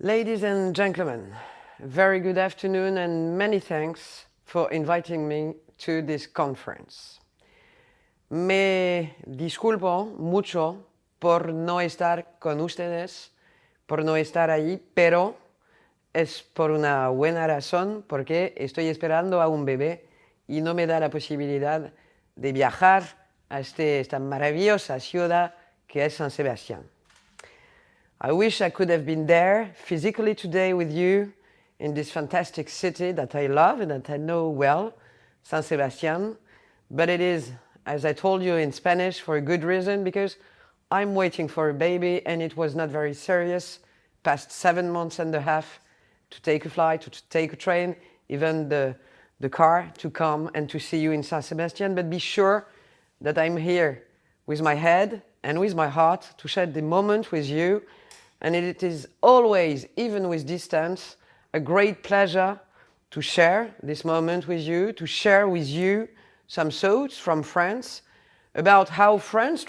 Ladies and gentlemen, very good afternoon and many thanks for inviting me to this conference. Me disculpo mucho por no estar con ustedes, por no estar allí, pero es por una buena razón, porque estoy esperando a un bebé y no me da la posibilidad de viajar a esta maravillosa ciudad que es San Sebastián. I wish I could have been there physically today with you in this fantastic city that I love and that I know well, San Sebastián. But it is, as I told you in Spanish, for a good reason, because I'm waiting for a baby and it was not very serious, past 7 months and a half to take a flight, to take a train, even the car to come and to see you in San Sebastián. But be sure that I'm here with my head and with my heart to share the moment with you. And it is always, even with distance, a great pleasure to share this moment with you, to share with you some thoughts from France about how France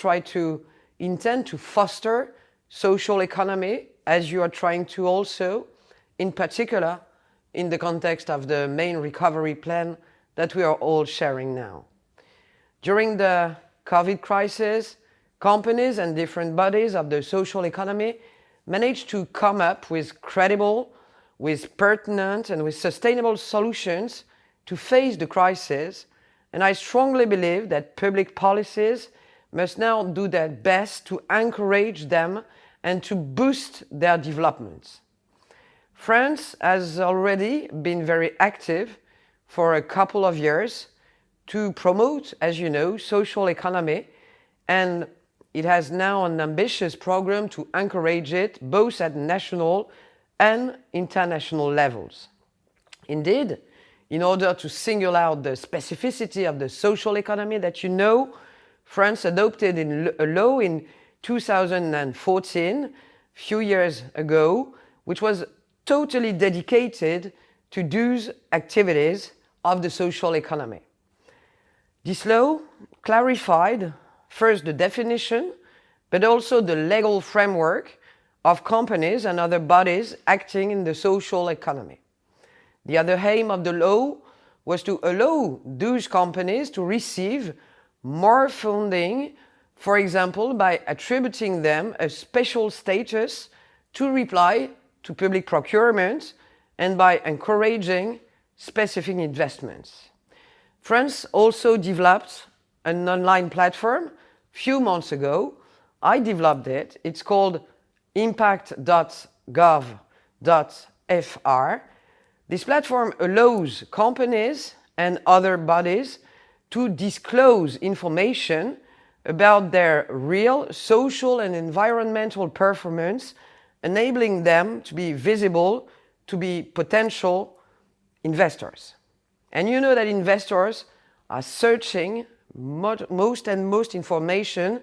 intend to foster social economy, as you are trying to also, in particular, in the context of the main recovery plan that we are all sharing now. During the COVID crisis, companies and different bodies of the social economy managed to come up with credible, with pertinent and with sustainable solutions to face the crisis. And I strongly believe that public policies must now do their best to encourage them and to boost their development. France has already been very active for a couple of years to promote, as you know, social economy, and it has now an ambitious program to encourage it both at national and international levels. Indeed, in order to single out the specificity of the social economy that you know, France adopted a law in 2014, a few years ago, which was totally dedicated to those activities of the social economy. This law clarified first the definition, but also the legal framework of companies and other bodies acting in the social economy. The other aim of the law was to allow those companies to receive more funding, for example, by attributing them a special status to reply to public procurement and by encouraging specific investments. France also developed an online platform. Few months ago, I developed it. It's called impact.gov.fr. This platform allows companies and other bodies to disclose information about their real social and environmental performance, enabling them to be visible to be potential investors. And you know that investors are searching most information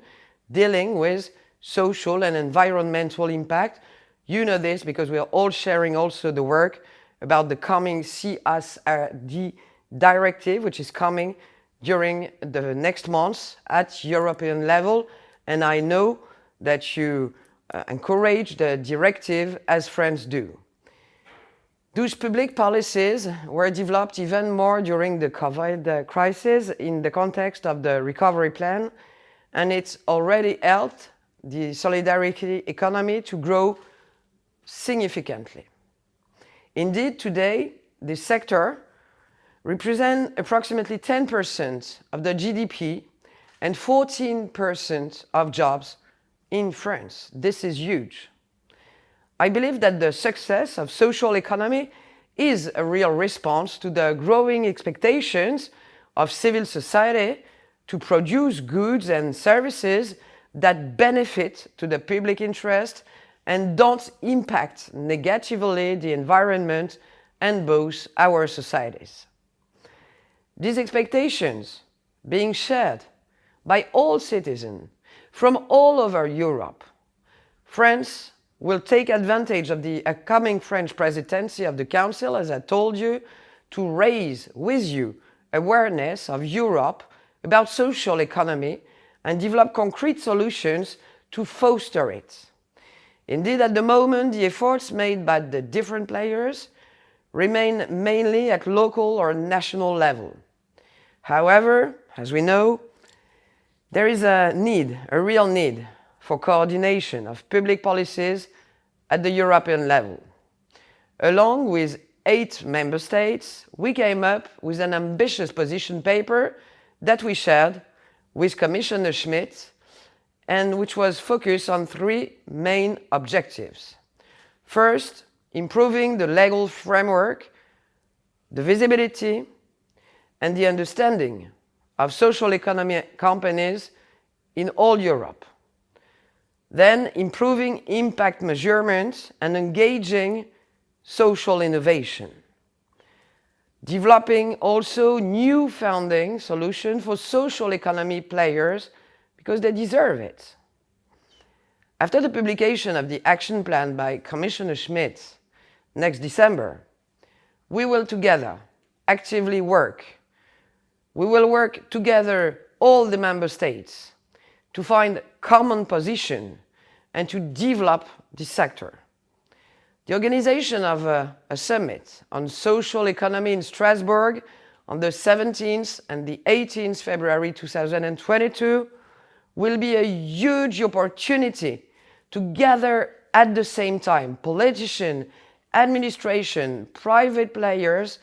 dealing with social and environmental impact. You know this because we are all sharing also the work about the coming CSRD directive, which is coming during the next months at European level. And I know that you encourage the directive as France do. Those public policies were developed even more during the COVID crisis in the context of the recovery plan, and it's already helped the solidarity economy to grow significantly. Indeed, today, this sector represents approximately 10% of the GDP and 14% of jobs in France. This is huge. I believe that the success of social economy is a real response to the growing expectations of civil society to produce goods and services that benefit to the public interest and don't impact negatively the environment and both our societies. These expectations being shared by all citizens from all over Europe, France will take advantage of the upcoming French presidency of the Council, as I told you, to raise with you awareness of Europe about social economy and develop concrete solutions to foster it. Indeed, at the moment, the efforts made by the different players remain mainly at local or national level. However, as we know, there is a real need for coordination of public policies at the European level. Along with 8 member states, we came up with an ambitious position paper that we shared with Commissioner Schmidt and which was focused on 3 main objectives. First, improving the legal framework, the visibility, and the understanding of social economy companies in all Europe. Then, improving impact measurements and engaging social innovation. Developing also new funding solutions for social economy players because they deserve it. After the publication of the action plan by Commissioner Schmidt next December, we will together actively work. We will work together, all the member states, to find common position and to develop this sector. The organization of a summit on social economy in Strasbourg on the 17th and the 18th February 2022 will be a huge opportunity to gather at the same time politicians, administration, private players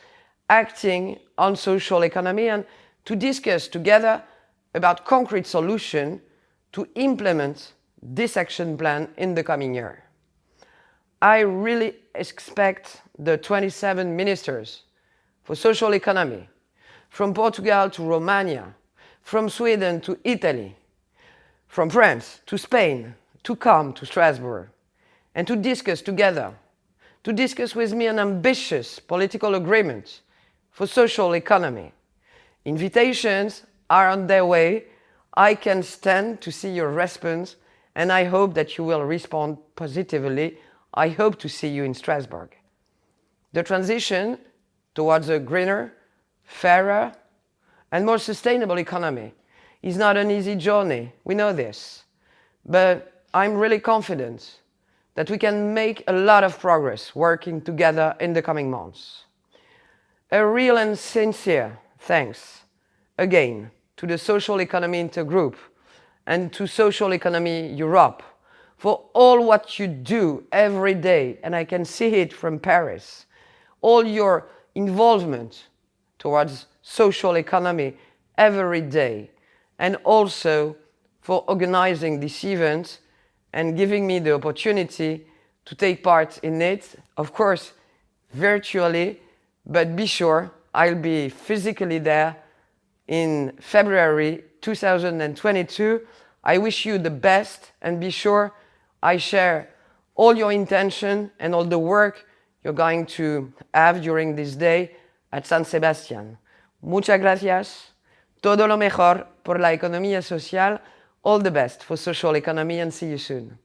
acting on social economy and to discuss together about concrete solutions to implement this action plan in the coming year. I really expect the 27 ministers for social economy, from Portugal to Romania, from Sweden to Italy, from France to Spain, to come to Strasbourg and to discuss together, to discuss with me an ambitious political agreement for social economy. Invitations are on their way. I can stand to see your response, and I hope that you will respond positively. I hope to see you in Strasbourg. The transition towards a greener, fairer, and more sustainable economy is not an easy journey. We know this. But I'm really confident that we can make a lot of progress working together in the coming months. A real and sincere thanks again to the Social Economy Intergroup and to Social Economy Europe for all what you do every day, and I can see it from Paris, all your involvement towards social economy every day, and also for organizing this event and giving me the opportunity to take part in it, of course, virtually, but be sure I'll be physically there in February 2022. I wish you the best, and be sure I share all your intention and all the work you're going to have during this day at San Sebastián. Muchas gracias. Todo lo mejor por la economía social. All the best for social economy, and see you soon.